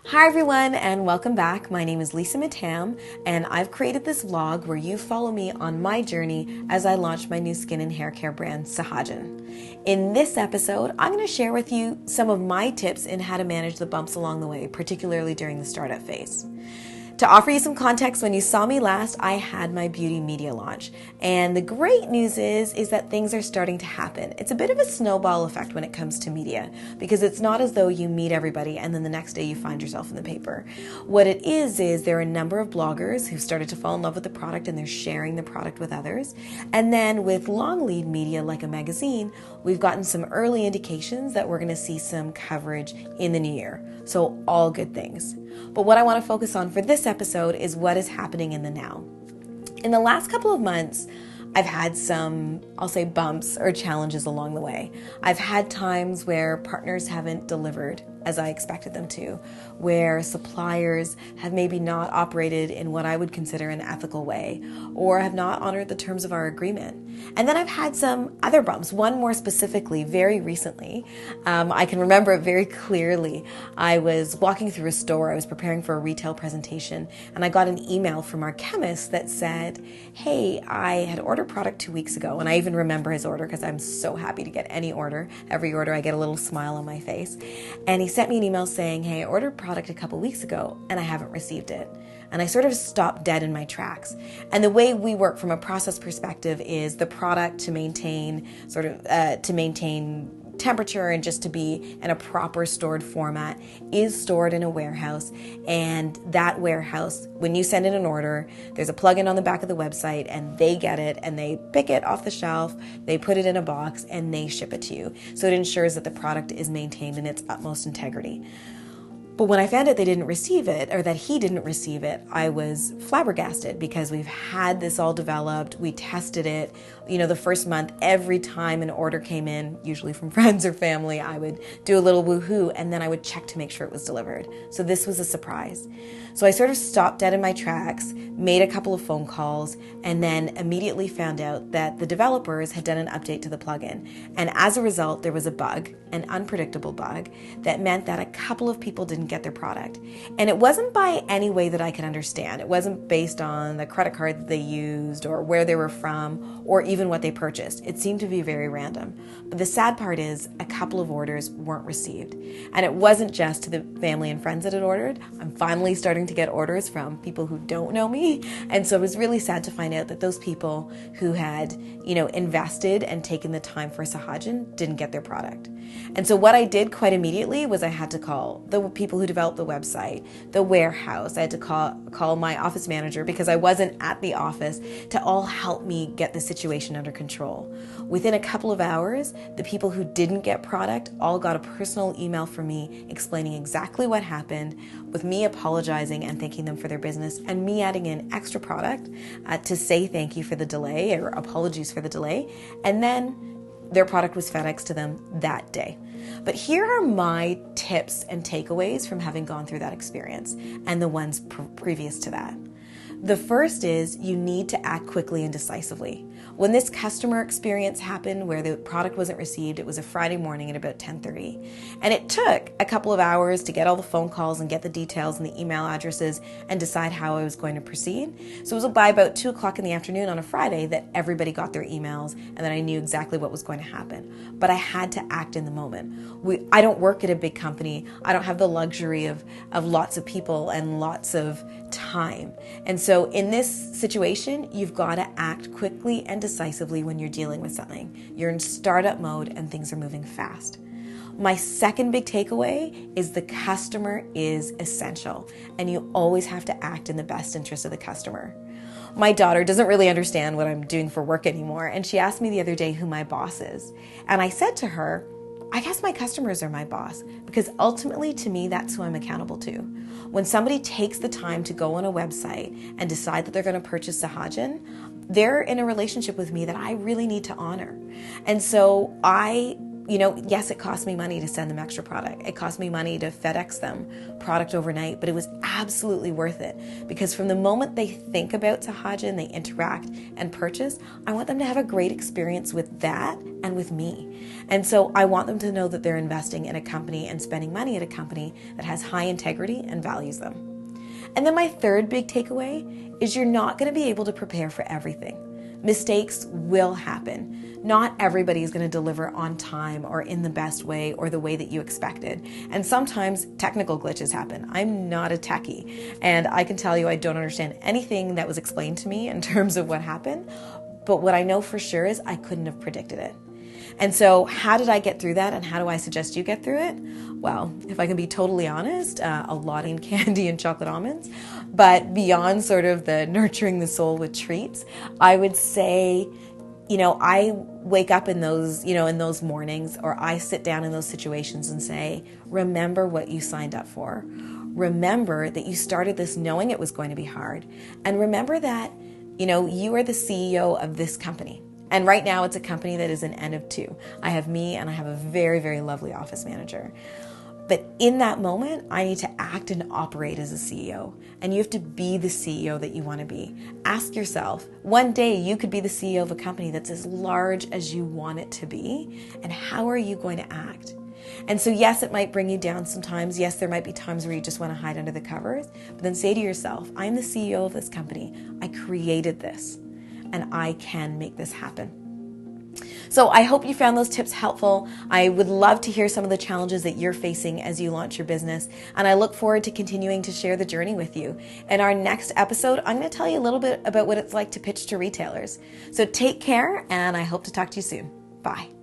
Hi everyone and welcome back. My name is Lisa Mattam and I've created this vlog where you follow me on my journey as I launch my new skin and hair care brand, Sahajan. In this episode, I'm going to share with you some of my tips in how to manage the bumps along the way, particularly during the startup phase. To offer you some context, when you saw me last, I had my beauty media launch. And the great news is that things are starting to happen. It's a bit of a snowball effect when it comes to media, because it's not as though you meet everybody and then the next day you find yourself in the paper. What it is there are a number of bloggers who've started to fall in love with the product and they're sharing the product with others. And then with long lead media like a magazine, we've gotten some early indications that we're going to see some coverage in the new year. So all good things. But what I want to focus on for this episode is what is happening in the now. In the last couple of months, I've had some, I'll say, bumps or challenges along the way. I've had times where partners haven't delivered as I expected them to, where suppliers have maybe not operated in what I would consider an ethical way, or have not honored the terms of our agreement. And then I've had some other bumps, one more specifically, very recently. I can remember it very clearly. I was walking through a store, I was preparing for a retail presentation, and I got an email from our chemist that said, hey, I had ordered product 2 weeks ago, and I even remember his order because I'm so happy to get any order. Every order I get a little smile on my face. And he sent me an email saying, hey, I ordered product a couple weeks ago and I haven't received it. And I sort of stopped dead in my tracks. And the way we work from a process perspective is the product to maintain temperature and just to be in a proper stored format is stored in a warehouse. And that warehouse, when you send in an order, there's a plugin on the back of the website and they get it and they pick it off the shelf, they put it in a box and they ship it to you. So it ensures that the product is maintained in its utmost integrity. But when I found out they didn't receive it, or that he didn't receive it, I was flabbergasted because we've had this all developed. We tested it. You know, the first month, every time an order came in, usually from friends or family, I would do a little woohoo and then I would check to make sure it was delivered. So this was a surprise. So I sort of stopped dead in my tracks, made a couple of phone calls, and then immediately found out that the developers had done an update to the plugin. And as a result, there was a bug, an unpredictable bug, that meant that a couple of people didn't get their product. And it wasn't by any way that I could understand. It wasn't based on the credit card that they used or where they were from or even what they purchased. It seemed to be very random. But the sad part is a couple of orders weren't received. And it wasn't just to the family and friends that had ordered. I'm finally starting to get orders from people who don't know me. And so it was really sad to find out that those people who had, invested and taken the time for Sahajan didn't get their product. And so what I did quite immediately was I had to call the people who developed the website, the warehouse. I had to call my office manager because I wasn't at the office to all help me get the situation under control. Within a couple of hours, the people who didn't get product all got a personal email from me explaining exactly what happened, with me apologizing and thanking them for their business, and me adding in extra product to say thank you for the delay or apologies for the delay. And then their product was FedExed to them that day. But here are my tips and takeaways from having gone through that experience and the ones previous to that. The first is you need to act quickly and decisively. When this customer experience happened where the product wasn't received, it was a Friday morning at about 10:30. And it took a couple of hours to get all the phone calls and get the details and the email addresses and decide how I was going to proceed. So it was by about 2 o'clock in the afternoon on a Friday that everybody got their emails and that I knew exactly what was going to happen. But I had to act in the moment. I don't work at a big company. I don't have the luxury of lots of people and lots of time. And so in this situation, you've got to act quickly and decisively when you're dealing with something. You're in startup mode and things are moving fast. My second big takeaway is the customer is essential and you always have to act in the best interest of the customer. My daughter doesn't really understand what I'm doing for work anymore, and she asked me the other day who my boss is. And I said to her, I guess my customers are my boss, because ultimately to me, that's who I'm accountable to. When somebody takes the time to go on a website and decide that they're going to purchase Sahajan, they're in a relationship with me that I really need to honor. And so I yes, it cost me money to send them extra product. It cost me money to FedEx them product overnight, but it was absolutely worth it, because from the moment they think about Sahajan, they interact and purchase, I want them to have a great experience with that and with me. And so I want them to know that they're investing in a company and spending money at a company that has high integrity and values them. And then my third big takeaway is you're not going to be able to prepare for everything. Mistakes will happen. Not everybody is going to deliver on time or in the best way or the way that you expected. And sometimes technical glitches happen. I'm not a techie, and I can tell you I don't understand anything that was explained to me in terms of what happened. But what I know for sure is I couldn't have predicted it. And so how did I get through that, and how do I suggest you get through it? Well, if I can be totally honest, a lot in candy and chocolate almonds. But beyond sort of the nurturing the soul with treats, I would say, I wake up in those, in those mornings, or I sit down in those situations and say, remember what you signed up for. Remember that you started this knowing it was going to be hard. And remember that, you are the CEO of this company. And right now it's a company that is an N of 2. I have me and I have a very, very lovely office manager. But in that moment, I need to act and operate as a CEO. And you have to be the CEO that you want to be. Ask yourself, one day you could be the CEO of a company that's as large as you want it to be. And how are you going to act? And so yes, it might bring you down sometimes. Yes, there might be times where you just want to hide under the covers. But then say to yourself, I'm the CEO of this company. I created this, and I can make this happen. So I hope you found those tips helpful. I would love to hear some of the challenges that you're facing as you launch your business, and I look forward to continuing to share the journey with you. In our next episode, I'm going to tell you a little bit about what it's like to pitch to retailers. So take care, and I hope to talk to you soon. Bye.